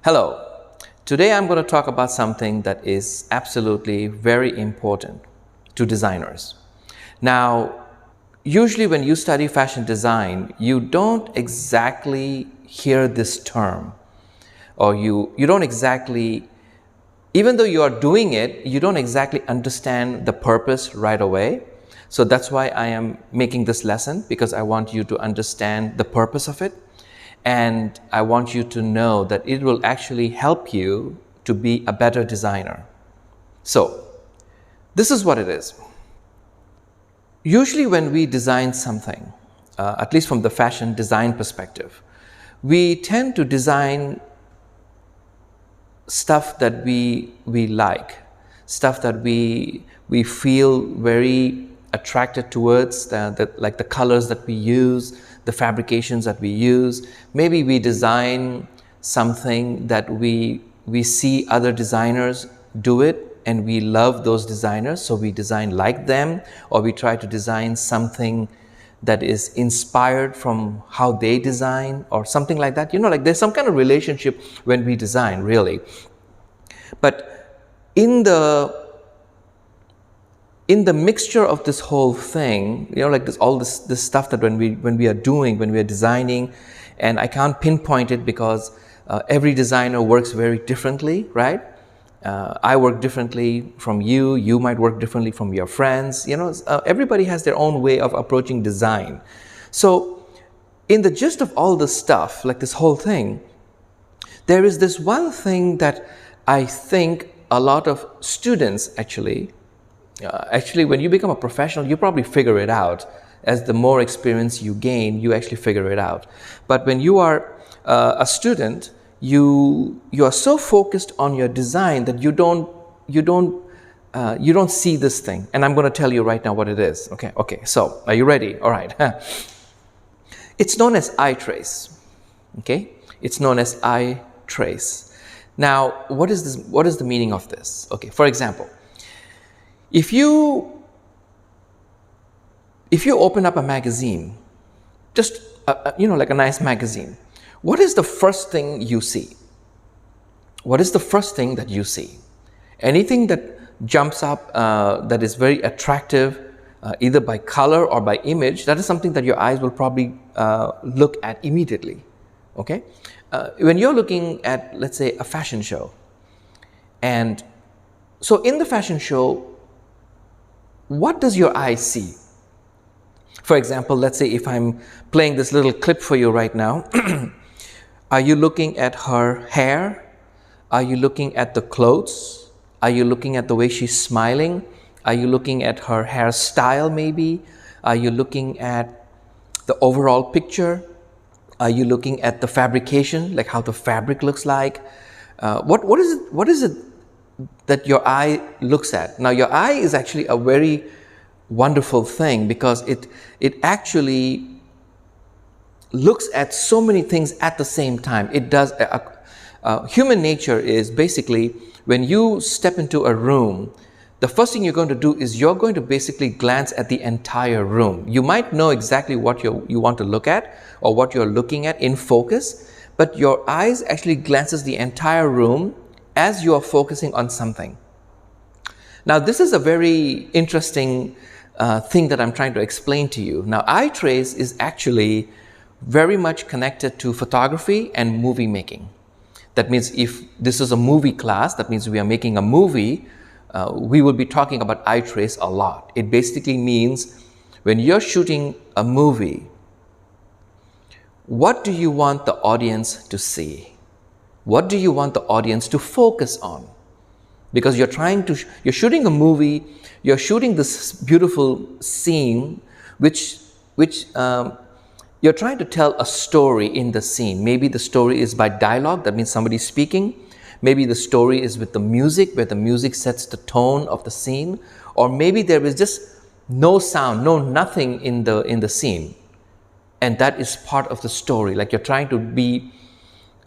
Hello. Today I'm going to talk about something that is absolutely very important to designers. Now, usually when you study fashion design, you don't exactly hear this term, or you don't exactly, even though you are doing it, you don't exactly understand the purpose right away. So that's why I am making this lesson, because I want you to understand the purpose of it. And I want you to know that it will actually help you to be a better designer. So, this is what it is. Usually when we design something, at least from the fashion design perspective, we tend to design stuff that we like, stuff that we feel very attracted towards, like the colors that we use, the fabrications that we use. Maybe we design something that we see other designers do it and we love those designers, so we design like them, or we try to design something that is inspired from how they design or something like that. Like there's some kind of relationship when we design, really. But in the mixture of this whole thing, like all this stuff that when we are designing, and I can't pinpoint it because every designer works very differently, right? I work differently from you. You might work differently from your friends. Everybody has their own way of approaching design. So in the gist of all this stuff, like this whole thing, there is this one thing that I think a lot of students actually, when you become a professional, you probably figure it out. As the more experience you gain, you actually figure it out. But when you are a student, you are so focused on your design that you don't see this thing. And I'm going to tell you right now what it is. Okay. So are you ready? All right. It's known as Eyetrace. Okay. It's known as Eyetrace. Now, what is this? What is the meaning of this? Okay. For example, if you open up a magazine, just like a nice magazine, what is the first thing you see? What is the first thing that you see? Anything that jumps up that is very attractive, either by color or by image, that is something that your eyes will probably look at immediately. Okay? When you're looking at, let's say, a fashion show, and so in the fashion show, what does your eye see? For example, let's say if I'm playing this little clip for you right now, are you looking at her hair? Are you looking at the clothes? Are you looking at the way she's smiling? Are you looking at her hairstyle maybe? Are you looking at the overall picture? Are you looking at the fabrication, like how the fabric looks like? What is it that your eye looks at? Now, your eye is actually a very wonderful thing, because it actually looks at so many things at the same time. It does. Human nature is basically, when you step into a room, the first thing you're going to do is you're going to basically glance at the entire room. You might know exactly what you want to look at or what you're looking at in focus, but your eyes actually glances the entire room as you are focusing on something. Now, this is a very interesting thing that I'm trying to explain to you. Now, Eyetrace is actually very much connected to photography and movie making. That means if this is a movie class, that means we are making a movie, we will be talking about Eyetrace a lot. It basically means when you're shooting a movie, what do you want the audience to see? What do you want the audience to focus on? Because you're shooting a movie, you're shooting this beautiful scene, which you're trying to tell a story in the scene. Maybe the story is by dialogue, that means somebody's speaking. Maybe the story is with the music, where the music sets the tone of the scene. Or maybe there is just no sound, nothing in the scene. And that is part of the story. Like you're trying to be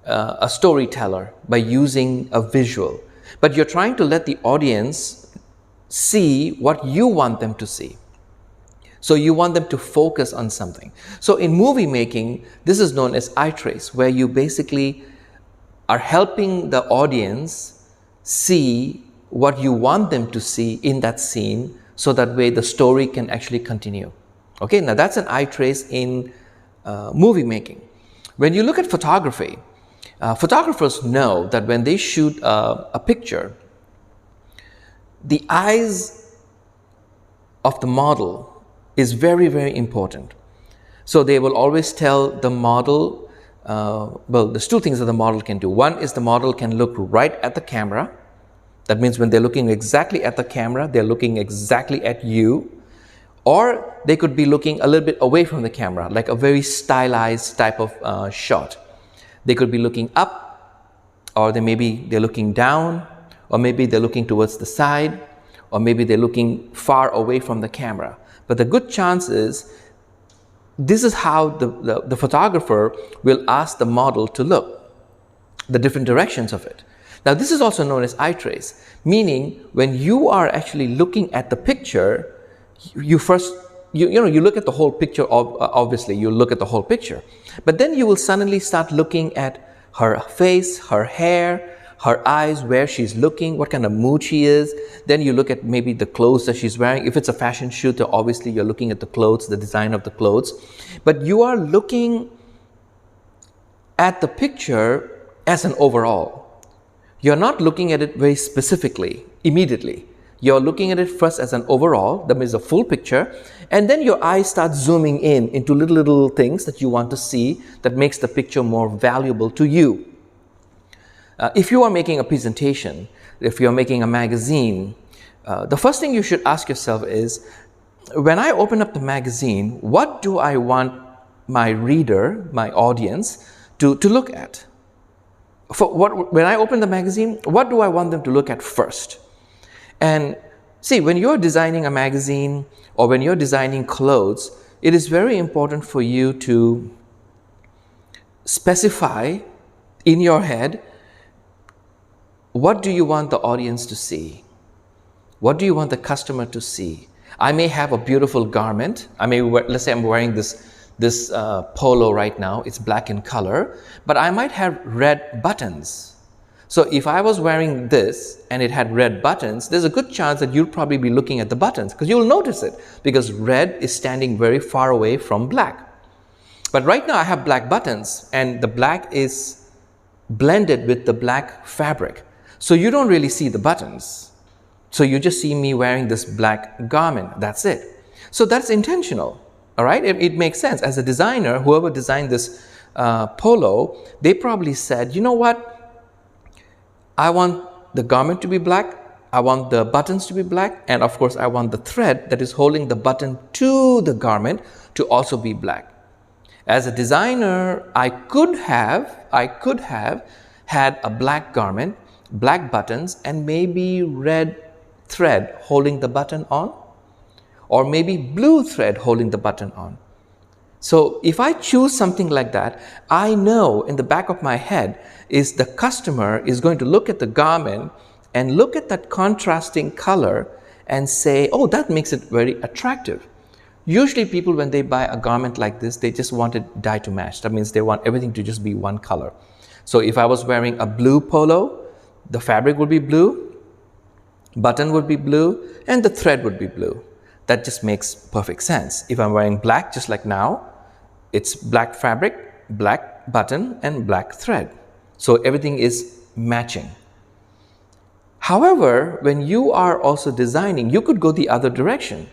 a storyteller by using a visual. But you're trying to let the audience see what you want them to see. So you want them to focus on something. So in movie making, this is known as Eyetrace, where you basically are helping the audience see what you want them to see in that scene, so that way the story can actually continue. Okay, now that's an eye trace in movie making. When you look at photography, photographers know that when they shoot a picture, the eyes of the model is very, very important. So they will always tell the model, well, there's two things that the model can do. One is the model can look right at the camera. That means when they're looking exactly at the camera, they're looking exactly at you. Or they could be looking a little bit away from the camera, like a very stylized type of shot. They could be looking up, or they're looking down, or maybe they're looking towards the side, or maybe they're looking far away from the camera. But the good chance is, this is how the photographer will ask the model to look, the different directions of it. Now, this is also known as eye trace, meaning when you are actually looking at the picture, you first, you look at the whole picture. Obviously, you look at the whole picture, but then you will suddenly start looking at her face, her hair, her eyes, where she's looking, what kind of mood she is. Then you look at maybe the clothes that she's wearing. If it's a fashion shoot, obviously you're looking at the clothes, the design of the clothes, but you are looking at the picture as an overall. You're not looking at it very specifically, immediately. You're looking at it first as an overall, that means a full picture, and then your eyes start zooming in into little things that you want to see that makes the picture more valuable to you. If you are making a presentation, if you're making a magazine, the first thing you should ask yourself is, when I open up the magazine, what do I want my reader, my audience, to look at? When I open the magazine, what do I want them to look at first? And see, when you're designing a magazine or when you're designing clothes, it is very important for you to specify in your head, what do you want the audience to see? What do you want the customer to see? I may have a beautiful garment. Let's say I'm wearing this polo right now. It's black in color, but I might have red buttons. So if I was wearing this and it had red buttons, there's a good chance that you'll probably be looking at the buttons, because you'll notice it, because red is standing very far away from black. But right now I have black buttons, and the black is blended with the black fabric. So you don't really see the buttons. So you just see me wearing this black garment. That's it. So that's intentional. All right? It makes sense. As a designer, whoever designed this polo, they probably said, you know what? I want the garment to be black, I want the buttons to be black, and of course I want the thread that is holding the button to the garment to also be black. As a designer, I could have had a black garment, black buttons, and maybe red thread holding the button on, or maybe blue thread holding the button on. So if I choose something like that, I know in the back of my head is the customer is going to look at the garment and look at that contrasting color and say, oh, that makes it very attractive. Usually people, when they buy a garment like this, they just want it dye to match. That means they want everything to just be one color. So if I was wearing a blue polo, the fabric would be blue, button would be blue, and the thread would be blue. That just makes perfect sense. If I'm wearing black, just like now, it's black fabric, black button, and black thread. So everything is matching. However, when you are also designing, you could go the other direction.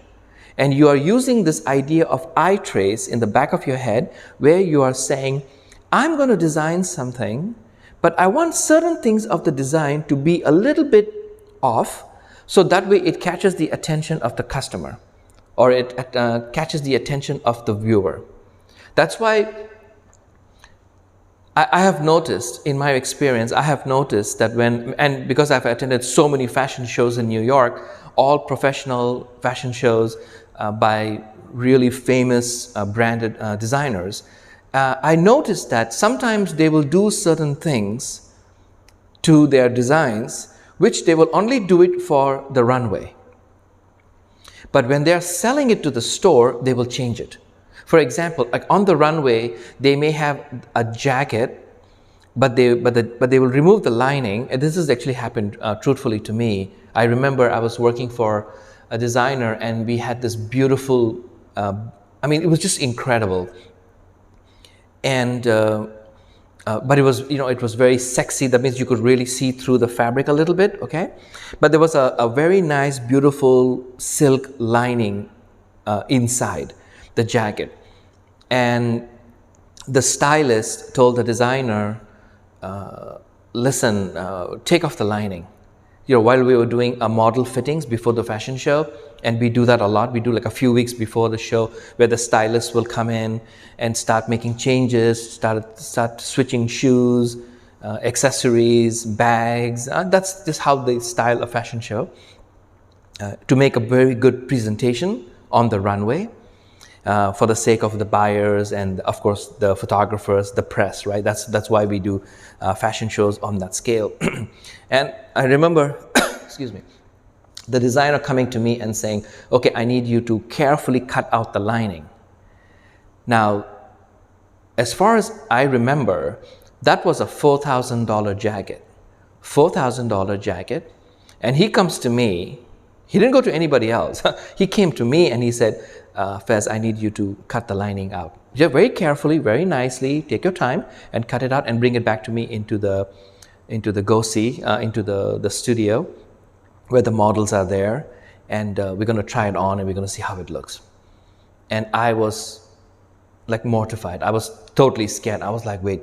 And you are using this idea of eye trace in the back of your head, where you are saying, I'm going to design something, but I want certain things of the design to be a little bit off, so that way it catches the attention of the customer, or it catches the attention of the viewer. That's why I have noticed, in my experience, I have noticed that and because I've attended so many fashion shows in New York, all professional fashion shows by really famous branded designers, I noticed that sometimes they will do certain things to their designs, which they will only do it for the runway. But when they're selling it to the store, they will change it. For example, like on the runway, they may have a jacket but they will remove the lining. And this has actually happened truthfully to me. I remember I was working for a designer, and we had this beautiful, it was just incredible. And but it was, it was very sexy. That means you could really see through the fabric a little bit, okay? But there was a very nice, beautiful silk lining inside the jacket. And the stylist told the designer, listen, take off the lining. While we were doing model fittings before the fashion show, and we do that a lot. We do like a few weeks before the show where the stylist will come in and start making changes, start switching shoes, accessories, bags. That's just how they style a fashion show to make a very good presentation on the runway for the sake of the buyers and, of course, the photographers, the press, right? That's why we do fashion shows on that scale. And I remember, excuse me, the designer coming to me and saying, okay, I need you to carefully cut out the lining. Now, as far as I remember, that was a $4,000 jacket. $4,000 jacket. And he comes to me. He didn't go to anybody else. He came to me and he said, Fez, I need you to cut the lining out. Just very carefully, very nicely, take your time and cut it out and bring it back to me into the go-see, into the studio where the models are there. And we're going to try it on and we're going to see how it looks. And I was like mortified. I was totally scared. I was like, wait.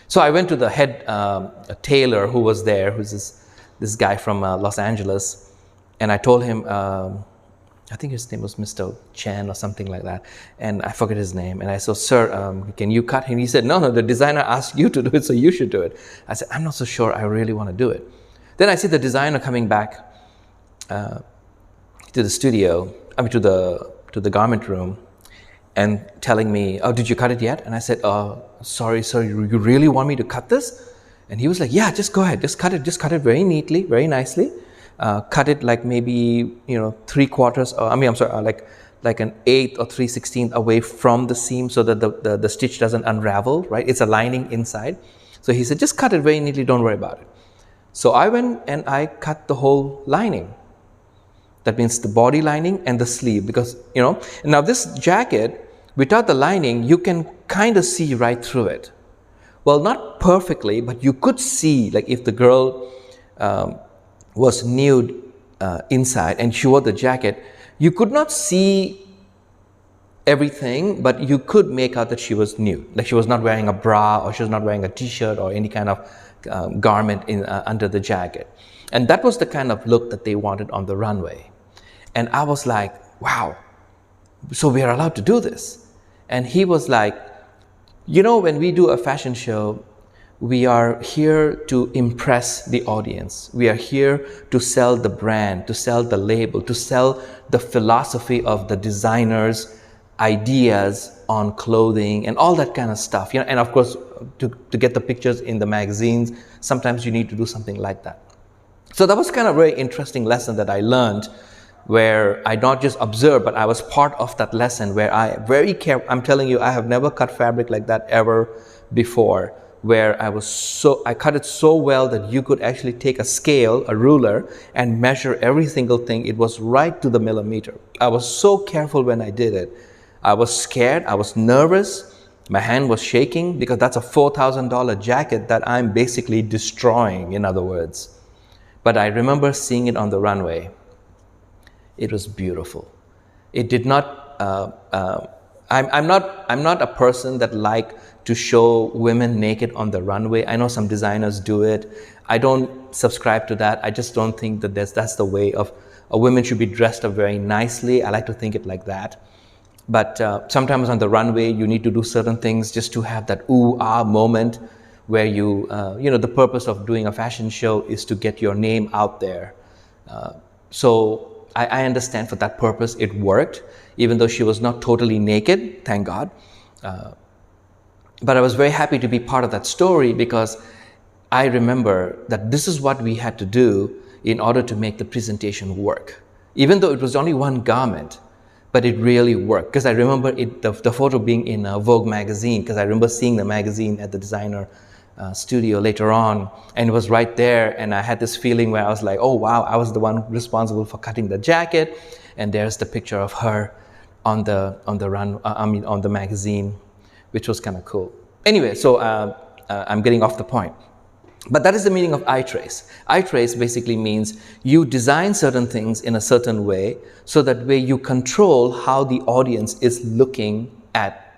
So I went to the head tailor who was there, who's this guy from Los Angeles. And I told him, I think his name was Mr. Chen or something like that. And I forget his name. And I said, sir, can you cut him? He said, no, the designer asked you to do it, so you should do it. I said, I'm not so sure I really want to do it. Then I see the designer coming back to the studio, to the garment room, and telling me, oh, did you cut it yet? And I said, sorry, sir, you really want me to cut this? And he was like, yeah, just go ahead, just cut it very neatly, very nicely. Cut it like maybe, 3/4, like an 1/8 or 3/16 away from the seam so that the stitch doesn't unravel, right? It's a lining inside. So he said, just cut it very neatly, don't worry about it. So I went and I cut the whole lining. That means the body lining and the sleeve, because, now this jacket, without the lining, you can kind of see right through it. Well, not perfectly, but you could see, like if the girl was nude inside and she wore the jacket, you could not see everything, but you could make out that she was nude. Like she was not wearing a bra, or she was not wearing a t-shirt or any kind of garment under the jacket. And that was the kind of look that they wanted on the runway. And I was like, wow, so we are allowed to do this. And he was like, when we do a fashion show, we are here to impress the audience. We are here to sell the brand, to sell the label, to sell the philosophy of the designer's ideas on clothing and all that kind of stuff. And of course, to get the pictures in the magazines, sometimes you need to do something like that. So that was kind of a very interesting lesson that I learned, where I not just observed, but I was part of that lesson where I'm telling you, I have never cut fabric like that ever before, where I cut it so well that you could actually take a scale, a ruler, and measure every single thing. It was right to the millimeter. I was so careful when I did it. I was scared, I was nervous, my hand was shaking, because that's a $4,000 jacket that I'm basically destroying, in other words. But I remember seeing it on the runway. It was beautiful. It did not, I'm not a person that like to show women naked on the runway. I know some designers do it. I don't subscribe to that. I just don't think that that's the way of a woman should be dressed up very nicely. I like to think it like that. But sometimes on the runway, you need to do certain things just to have that ooh-ah moment where the purpose of doing a fashion show is to get your name out there. So I understand for that purpose it worked, even though she was not totally naked, thank God. But I was very happy to be part of that story, because I remember that this is what we had to do in order to make the presentation work. Even though it was only one garment, but it really worked. Because I remember the photo being in Vogue magazine, because I remember seeing the magazine at the designer studio later on, and it was right there, and I had this feeling where I was like, oh wow, I was the one responsible for cutting the jacket, and there's the picture of her on the magazine, which was kind of cool. Anyway, so I'm getting off the point. But that is the meaning of Eyetrace. Eyetrace basically means you design certain things in a certain way, so that way you control how the audience is looking at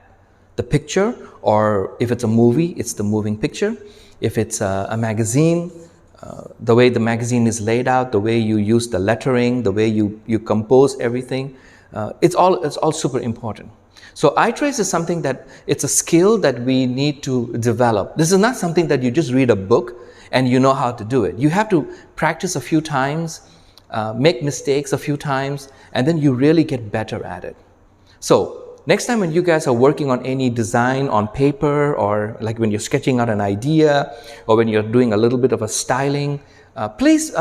the picture, or if it's a movie, it's the moving picture. If it's a magazine, the way the magazine is laid out, the way you use the lettering, the way you compose everything, it's all super important. So Eyetrace is something that it's a skill that we need to develop. This is not something that you just read a book and you know how to do it. You have to practice a few times, make mistakes a few times, and then you really get better at it. So next time when you guys are working on any design on paper, or like when you're sketching out an idea, or when you're doing a little bit of a styling, please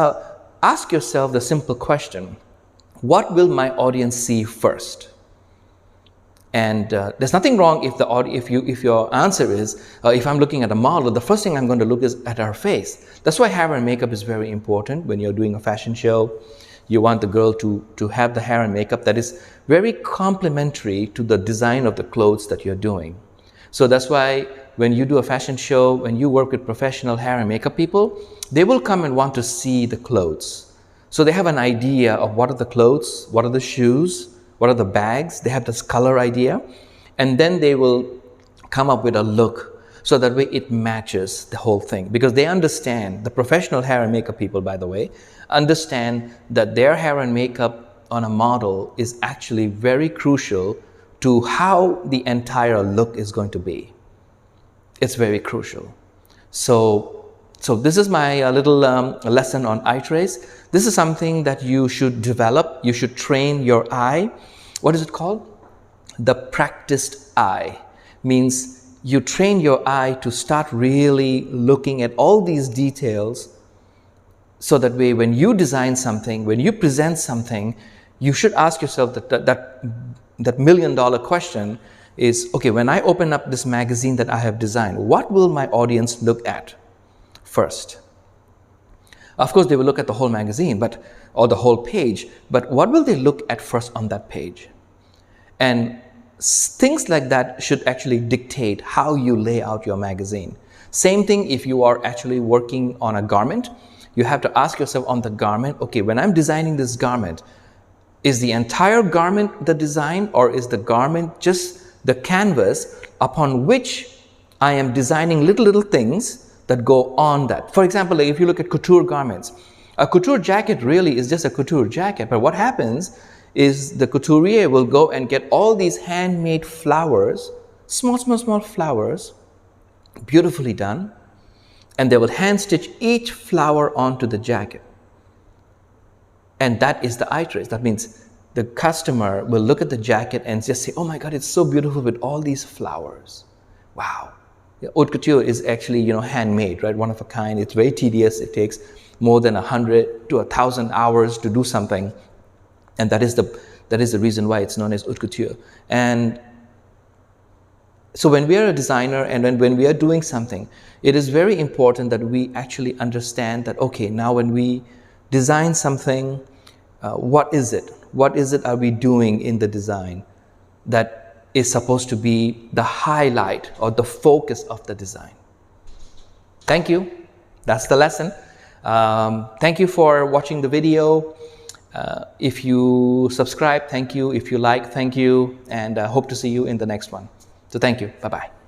ask yourself the simple question: what will my audience see first? And there's nothing wrong if your answer is, if I'm looking at a model, the first thing I'm going to look is at her face. That's why hair and makeup is very important when you're doing a fashion show. You want the girl to have the hair and makeup that is very complementary to the design of the clothes that you're doing. So that's why when you do a fashion show, when you work with professional hair and makeup people, they will come and want to see the clothes. So they have an idea of what are the clothes, what are the shoes, what are the bags. They have this color idea, and then they will come up with a look, so that way it matches the whole thing, because they understand, the professional hair and makeup people, by the way, understand that their hair and makeup on a model is actually very crucial to how the entire look is going to be. It's very crucial. So this is my little lesson on Eyetrace. This is something that you should develop. You should train your eye. What is it called? The practiced eye. Means you train your eye to start really looking at all these details, so that way when you design something, when you present something, you should ask yourself that million-dollar question is, okay, when I open up this magazine that I have designed, what will my audience look at first? Of course, they will look at the whole magazine, or the whole page, but what will they look at first on that page? And things like that should actually dictate how you lay out your magazine. Same thing if you are actually working on a garment. You have to ask yourself on the garment, okay, when I'm designing this garment, is the entire garment the design, or is the garment just the canvas upon which I am designing little things that go on that? For example, like if you look at couture garments, a couture jacket really is just a couture jacket, but what happens is the couturier will go and get all these handmade flowers, small flowers, beautifully done, and they will hand stitch each flower onto the jacket. And that is the Eyetrace. That means the customer will look at the jacket and just say, oh my God, it's so beautiful with all these flowers. Wow. Haute couture is actually, handmade, right? One of a kind. It's very tedious. It takes more than 100 to 1,000 hours to do something. And that is the reason why it's known as haute couture. And so when we are a designer and when we are doing something, it is very important that we actually understand that, okay, now when we design something, what is it? What is it are we doing in the design that is supposed to be the highlight or the focus of the design? Thank you. That's the lesson. Thank you for watching the video. If you subscribe, thank you. If you like, thank you. And hope to see you in the next one. So thank you. Bye-bye.